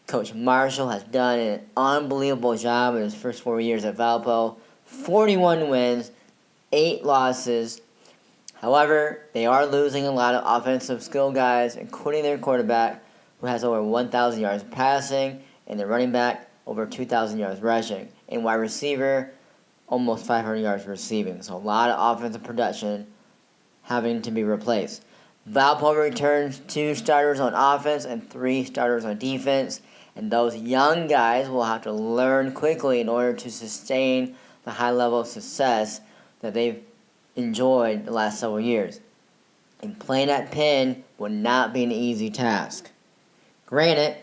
Coach Marshall has done an unbelievable job in his first 4 years at Valpo. 41 wins, 8 losses. However, they are losing a lot of offensive skill guys, including their quarterback, who has over 1,000 yards passing, and their running back, over 2,000 yards rushing, and wide receiver, almost 500 yards receiving. So a lot of offensive production having to be replaced. Valpo returns 2 starters on offense and 3 starters on defense, and those young guys will have to learn quickly in order to sustain the high level of success that they've enjoyed the last several years. And playing at Penn will not be an easy task. Granted,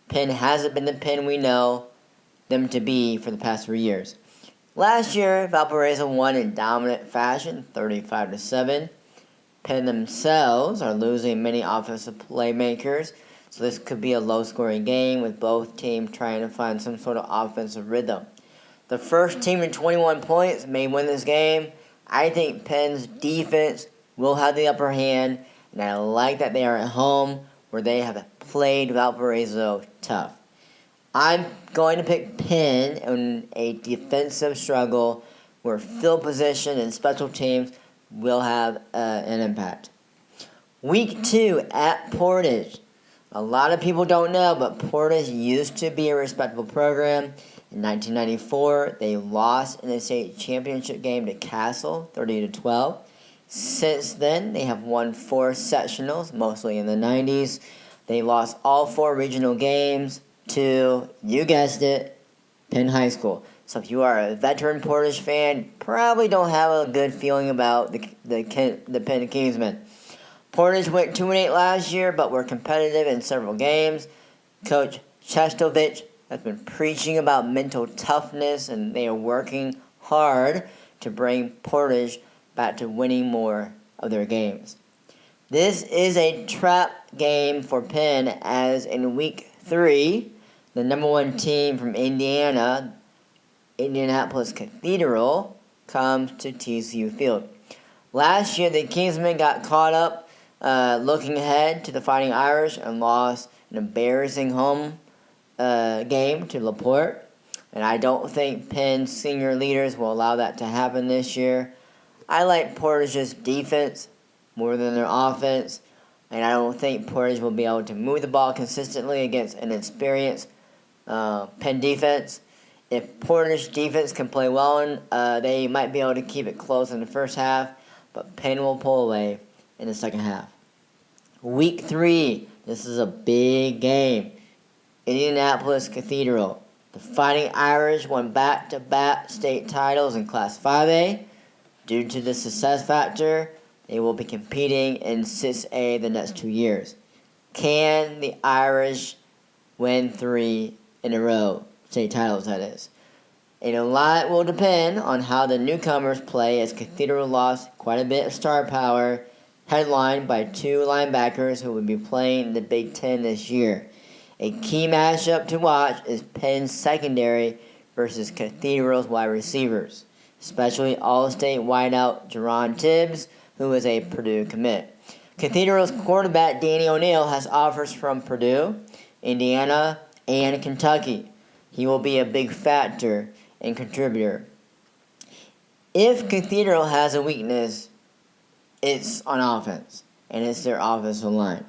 Penn hasn't been the Penn we know them to be for the past 3 years. Last year, Valparaiso won in dominant fashion, 35-7. Penn themselves are losing many offensive playmakers, so this could be a low-scoring game with both teams trying to find some sort of offensive rhythm. The first team in 21 points may win this game. I think Penn's defense will have the upper hand, and I like that they are at home where they have played Valparaiso tough. I'm going to pick Penn in a defensive struggle where field position and special teams will have an impact. Week 2 at Portage. A lot of people don't know, but Portage used to be a respectable program. In 1994, they lost in the state championship game to Castle, 30-12. Since then, they have won 4 sectionals, mostly in the 90s. They lost all 4 regional games to, you guessed it, Penn High School. So if you are a veteran Portage fan, probably don't have a good feeling about the Penn Kingsmen. Portage went 2-8 last year, but were competitive in several games. Coach Chestovich has been preaching about mental toughness, and they are working hard to bring Portage back to winning more of their games. This is a trap game for Penn, as in week 3, the number 1 team from Indiana, Indianapolis Cathedral, comes to TCU Field. Last year, the Kingsmen got caught up looking ahead to the Fighting Irish and lost an embarrassing home game to LaPorte. And I don't think Penn's senior leaders will allow that to happen this year. I like Portage's defense more than their offense, and I don't think Portage will be able to move the ball consistently against an experienced Penn defense. If Portage defense can play well, they might be able to keep it close in the first half, but Penn will pull away in the second half. Week 3, this is a big game. Indianapolis Cathedral. The Fighting Irish won back-to-back state titles in Class 5A. Due to the success factor, they will be competing in 6A the next 2 years. Can the Irish win 3 in a row? State titles, that is. And a lot will depend on how the newcomers play, as Cathedral lost quite a bit of star power, headlined by 2 linebackers who will be playing in the Big Ten this year. A key matchup to watch is Penn's secondary versus Cathedral's wide receivers, especially All-State wideout Jerron Tibbs, who is a Purdue commit. Cathedral's quarterback Danny O'Neill has offers from Purdue, Indiana, and Kentucky. He will be a big factor and contributor. If Cathedral has a weakness, it's on offense, and it's their offensive line.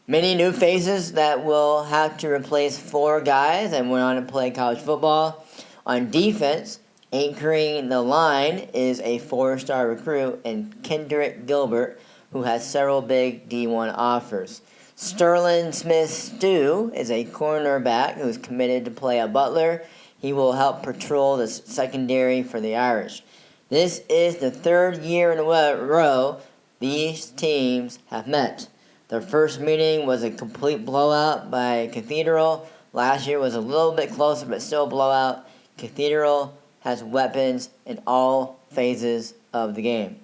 Many new faces that will have to replace 4 guys that went on to play college football. On defense, anchoring the line is a 4-star recruit in Kendrick Gilbert, who has several big D1 offers. Sterling Smith-Stew is a cornerback who is committed to play at Butler. He will help patrol the secondary for the Irish. This is the 3rd year in a row these teams have met. Their first meeting was a complete blowout by Cathedral. Last year was a little bit closer, but still a blowout. Cathedral has weapons in all phases of the game.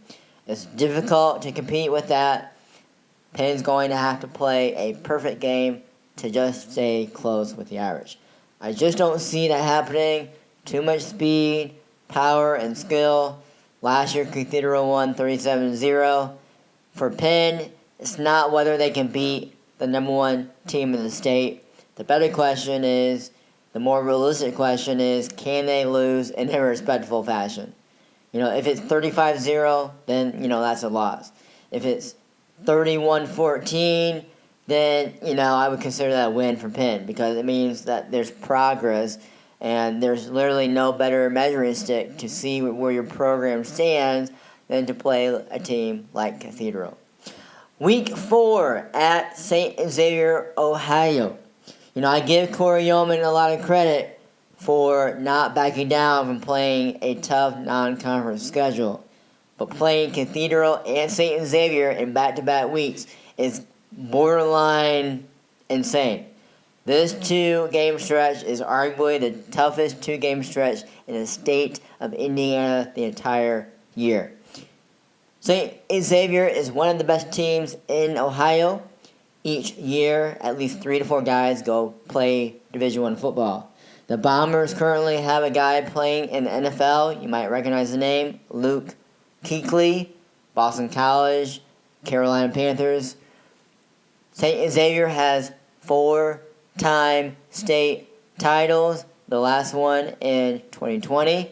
It's difficult to compete with that. Penn's going to have to play a perfect game to just stay close with the Irish. I just don't see that happening. Too much speed, power, and skill. Last year, Cathedral won 37-0. For Penn, it's not whether they can beat the number 1 team in the state. The better question is, the more realistic question is, can they lose in a respectful fashion? If it's 35-0, then, that's a loss. If it's 31-14, then, I would consider that a win for Penn, because it means that there's progress, and there's literally no better measuring stick to see where your program stands than to play a team like Cathedral. Week 4 at St. Xavier, Ohio. I give Corey Yeoman a lot of credit for not backing down from playing a tough non-conference schedule. But playing Cathedral and St. Xavier in back-to-back weeks is borderline insane. This 2-game stretch is arguably the toughest 2-game stretch in the state of Indiana the entire year. St. Xavier is one of the best teams in Ohio. Each year, at least 3 to 4 guys go play Division I football. The Bombers currently have a guy playing in the NFL. You might recognize the name, Luke Kuechly, Boston College, Carolina Panthers. St. Xavier has 4-time state titles, the last one in 2020.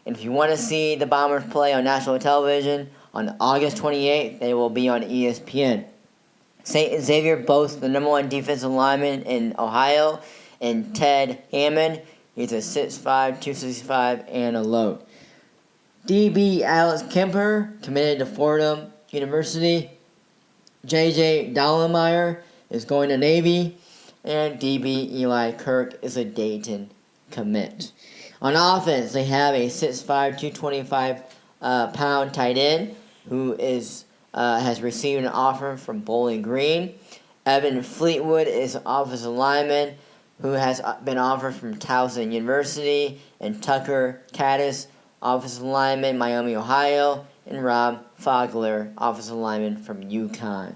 And if you want to see the Bombers play on national television, on August 28th, they will be on ESPN. St. Xavier boasts the number 1 defensive lineman in Ohio, and Ted Hammond. He's a 6'5", 265, and a load. DB Alex Kemper committed to Fordham University. JJ Dollemeyer is going to Navy. And DB Eli Kirk is a Dayton commit. On offense, they have a 6'5", 225 pound tight end who has received an offer from Bowling Green. Evan Fleetwood is an offensive lineman who has been offered from Towson University. And Tucker Caddis, offensive lineman, Miami, Ohio. And Rob Fogler, offensive lineman from UConn.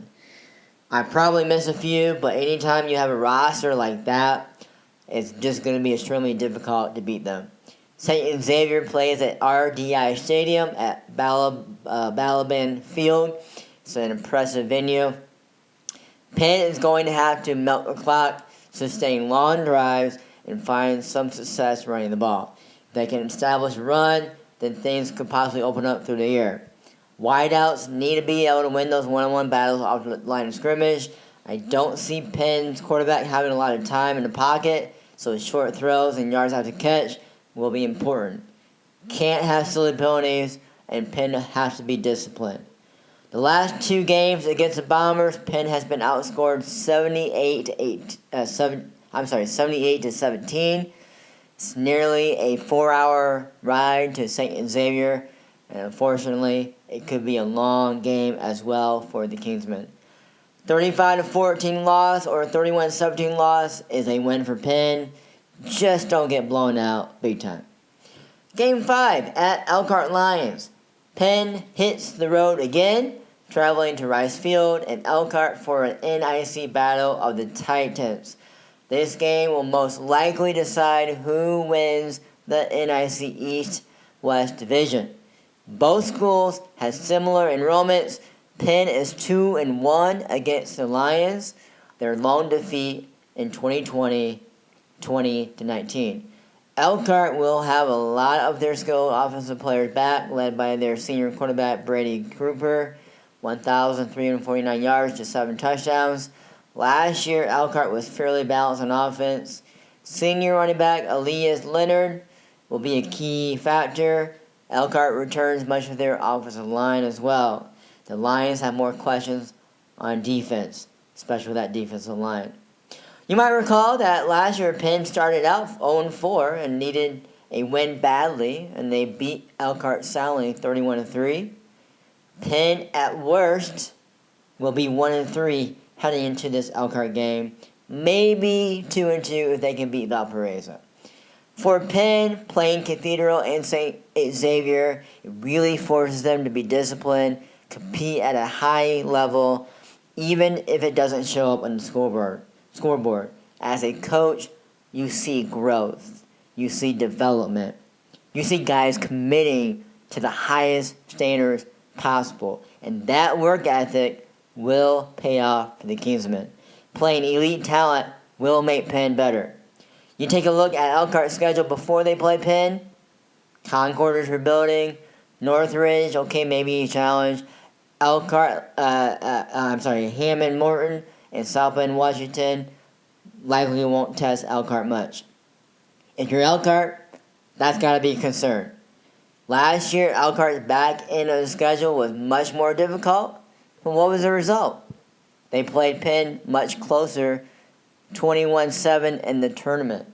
I probably missed a few, but anytime you have a roster like that, it's just going to be extremely difficult to beat them. St. Xavier plays at RDI Stadium at Balaban Field. It's an impressive venue. Penn is going to have to milk the clock, sustain long drives, and find some success running the ball. If they can establish a run, then things could possibly open up through the air. Wideouts need to be able to win those one-on-one battles off the line of scrimmage. I don't see Penn's quarterback having a lot of time in the pocket, so short throws and yards after catch will be important. Can't have silly penalties, and Penn has to be disciplined. The last two games against the Bombers, Penn has been outscored 78 to 17. It's nearly a 4-hour ride to St. Xavier, and unfortunately, it could be a long game as well for the Kingsmen. 35-14 loss or 31-17 loss is a win for Penn. Just don't get blown out big time. Game 5 at Elkhart Lions. Penn hits the road again, traveling to Rice Field and Elkhart for an NIC battle of the Titans. This game will most likely decide who wins the NIC East-West Division. Both schools have similar enrollments. Penn is 2-1 against the Lions. Their lone defeat in 2020, 20-19. Elkhart will have a lot of their skilled offensive players back, led by their senior quarterback Brady Cooper, 1,349 yards to 7 touchdowns. Last year, Elkhart was fairly balanced on offense. Senior running back Elias Leonard will be a key factor. Elkhart returns much of their offensive line as well. The Lions have more questions on defense, especially with that defensive line. You might recall that last year Penn started out 0-4 and needed a win badly, and they beat Elkhart soundly 31-3. Penn, at worst, will be 1-3 heading into this Elkhart game. Maybe 2-2 if they can beat Valparaiso. For Penn, playing Cathedral and St. Xavier, it really forces them to be disciplined, compete at a high level, even if it doesn't show up on the scoreboard. As a coach, you see growth. You see development. You see guys committing to the highest standards possible. And that work ethic will pay off for the Kingsmen. Playing elite talent will make Penn better. You take a look at Elkhart's schedule before they play Penn. Concord is rebuilding. Northridge, okay, maybe a challenge. Hammond Morton and South Bend Washington likely won't test Elkhart much. If you're Elkhart, that's got to be a concern. Last year, Elkhart's back end of the schedule was much more difficult. But what was the result? They played Penn much closer, 21-7 in the tournament.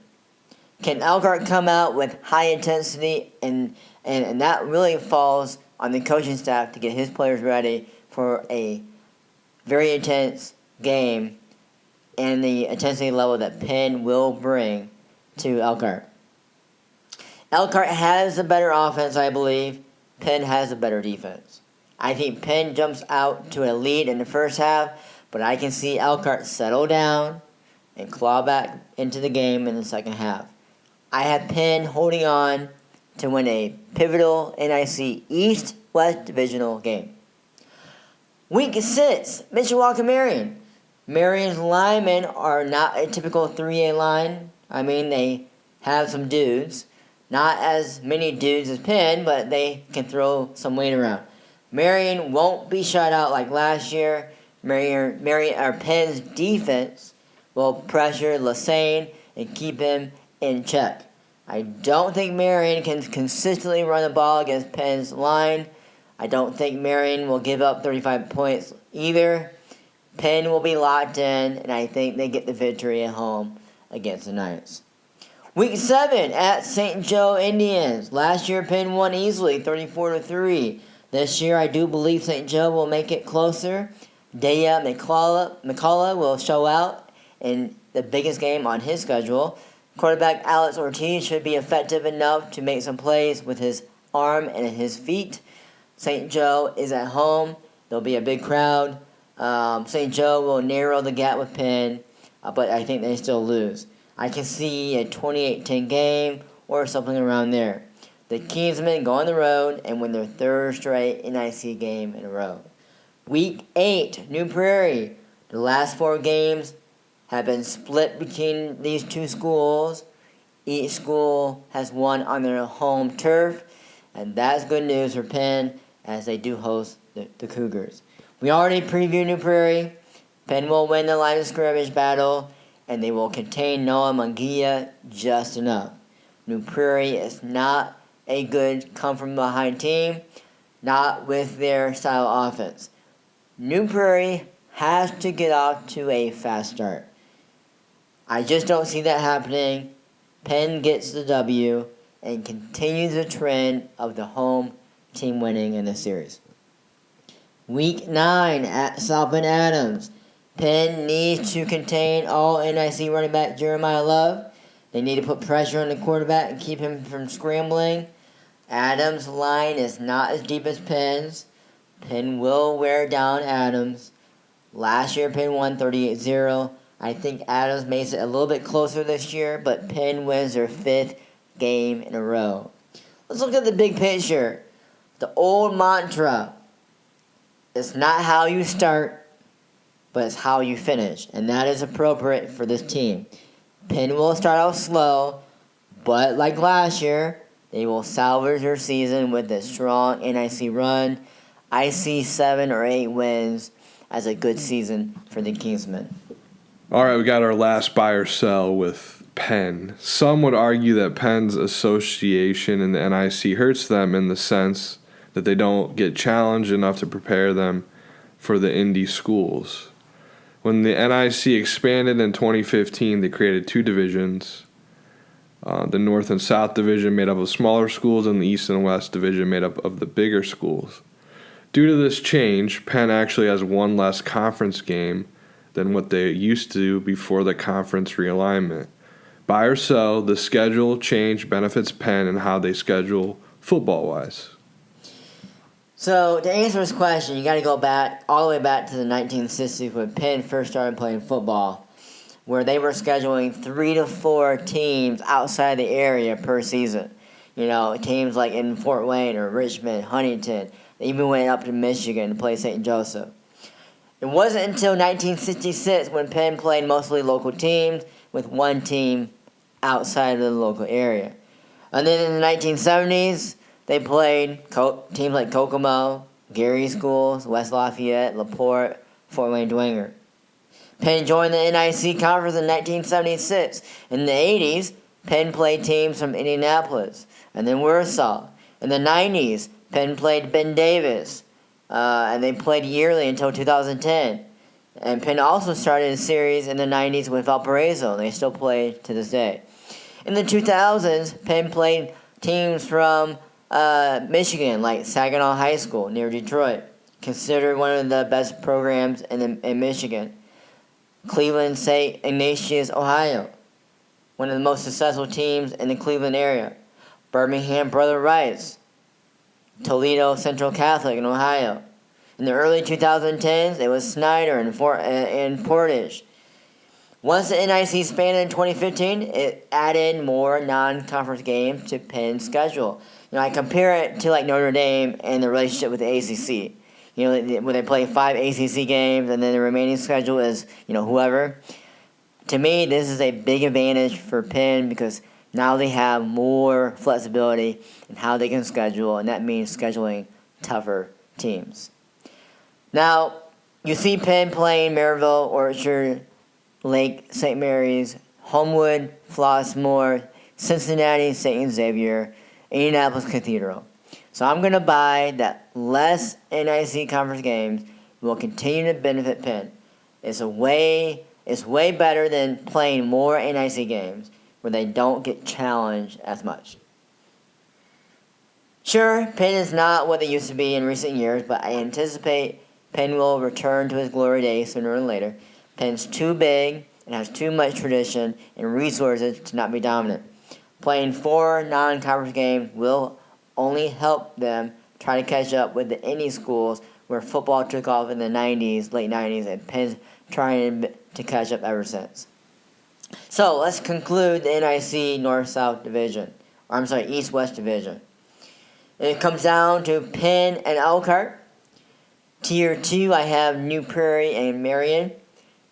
Can Elkhart come out with high intensity, and that really falls on the coaching staff to get his players ready for a very intense game and the intensity level that Penn will bring to Elkhart. Elkhart has a better offense, I believe. Penn has a better defense. I think Penn jumps out to a lead in the first half, but I can see Elkhart settle down and claw back into the game in the second half. I have Penn holding on to win a pivotal NIC East-West Divisional game. Week 6, Mishawaka Marian. Marian's linemen are not a typical 3A line. I mean, they have some dudes. Not as many dudes as Penn, but they can throw some weight around. Marian won't be shut out like last year. Penn's defense will pressure Lassane and keep him in check. I don't think Marian can consistently run the ball against Penn's line. I don't think Marian will give up 35 points either. Penn will be locked in, and I think they get the victory at home against the Knights. Week 7 at St. Joe Indians. Last year, Penn won easily, 34-3. This year, I do believe St. Joe will make it closer. Daya McCullough will show out in the biggest game on his schedule. Quarterback Alex Ortiz should be effective enough to make some plays with his arm and his feet. St. Joe is at home. There'll be a big crowd. St. Joe will narrow the gap with Penn, but I think they still lose. I can see a 28-10 game or something around there. The Kingsmen go on the road and win their third straight NIC game in a row. Week 8, New Prairie. The last 4 games have been split between these two schools. Each school has won on their home turf, and that's good news for Penn as they do host the Cougars. We already previewed New Prairie. Penn will win the line of scrimmage battle, and they will contain Noah Munguia just enough. New Prairie is not a good come-from-behind team, not with their style of offense. New Prairie has to get off to a fast start. I just don't see that happening. Penn gets the W and continues the trend of the home team winning in the series. Week 9 at South Bend Adams. Penn needs to contain all NIC running back Jeremiah Love. They need to put pressure on the quarterback and keep him from scrambling. Adams' line is not as deep as Penn's. Penn will wear down Adams. Last year, Penn won 38-0. I think Adams makes it a little bit closer this year, but Penn wins their 5th game in a row. Let's look at the big picture. The old mantra, it's not how you start, but it's how you finish. And that is appropriate for this team. Penn will start out slow, but like last year, they will salvage their season with a strong NIC run. I see 7 or 8 wins as a good season for the Kingsmen. All right, we got our last buy or sell with Penn. Some would argue that Penn's association in the NIC hurts them in the sense that they don't get challenged enough to prepare them for the indie schools. When the NIC expanded in 2015, they created 2 divisions. The North and South Division made up of smaller schools and the East and West Division made up of the bigger schools. Due to this change, Penn actually has 1 less conference game than what they used to before the conference realignment. Buy or sell, the schedule change benefits Penn and how they schedule football-wise. So, to answer this question, you got to go back all the way back to the 1960s when Penn first started playing football, where they were scheduling 3 to 4 teams outside the area per season. You know, teams like in Fort Wayne or Richmond, Huntington. They even went up to Michigan to play St. Joseph. It wasn't until 1966 when Penn played mostly local teams with 1 team outside of the local area. And then in the 1970s, they played teams like Kokomo, Gary Schools, West Lafayette, LaPorte, Fort Wayne Dwenger. Penn joined the NIC conference in 1976. In the 80s, Penn played teams from Indianapolis and then Warsaw. In the 90s, Penn played Ben Davis, and they played yearly until 2010. And Penn also started a series in the 90s with Valparaiso, and they still play to this day. In the 2000s, Penn played teams from Michigan, like Saginaw High School near Detroit, considered one of the best programs in Michigan. Cleveland St. Ignatius, Ohio, one of the most successful teams in the Cleveland area. Birmingham Brother Rice, Toledo Central Catholic in Ohio. In the early 2010s, it was Snyder and Portage. Once the NIC expanded in 2015, it added more non-conference games to Penn's schedule. You know, I compare it to like Notre Dame and the relationship with the ACC. You know, when they play 5 ACC games and then the remaining schedule is, you know, whoever. To me, this is a big advantage for Penn because now they have more flexibility in how they can schedule, and that means scheduling tougher teams. Now, you see Penn playing Maryville, Orchard, Lake St. Mary's, Homewood, Flossmoor, Cincinnati, St. Xavier, Indianapolis Cathedral. So I'm going to buy that less NIC conference games will continue to benefit Penn. It's way better than playing more NIC games where they don't get challenged as much. Sure, Penn is not what they used to be in recent years, but I anticipate Penn will return to his glory days sooner or later. Penn's too big and has too much tradition and resources to not be dominant. Playing 4 non-conference games will only help them try to catch up with the indie schools where football took off in the 90s, late 90s, and Penn's trying to catch up ever since. So let's conclude the NIC North-South Division. East-West Division. It comes down to Penn and Elkhart. Tier 2, I have New Prairie and Marian.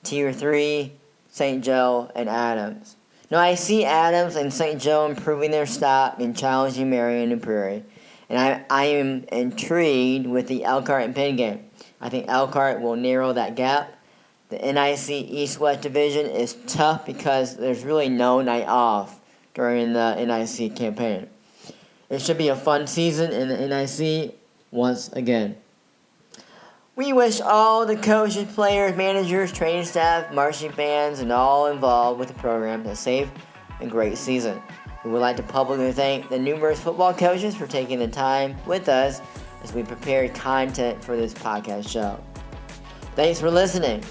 Tier 3, St. Joe and Adams. Now, I see Adams and St. Joe improving their stock and challenging Marian and New Prairie. And I am intrigued with the Elkhart and Penn game. I think Elkhart will narrow that gap. The NIC East-West Division is tough because there's really no night off during the NIC campaign. It should be a fun season in the NIC once again. We wish all the coaches, players, managers, training staff, marching bands, and all involved with the program a safe and great season. We would like to publicly thank the numerous football coaches for taking the time with us as we prepared content for this podcast show. Thanks for listening.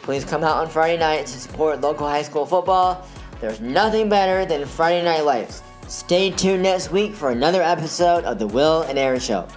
Please come out on Friday night to support local high school football. There's nothing better than Friday Night Lights. Stay tuned next week for another episode of The Will and Aaron Show.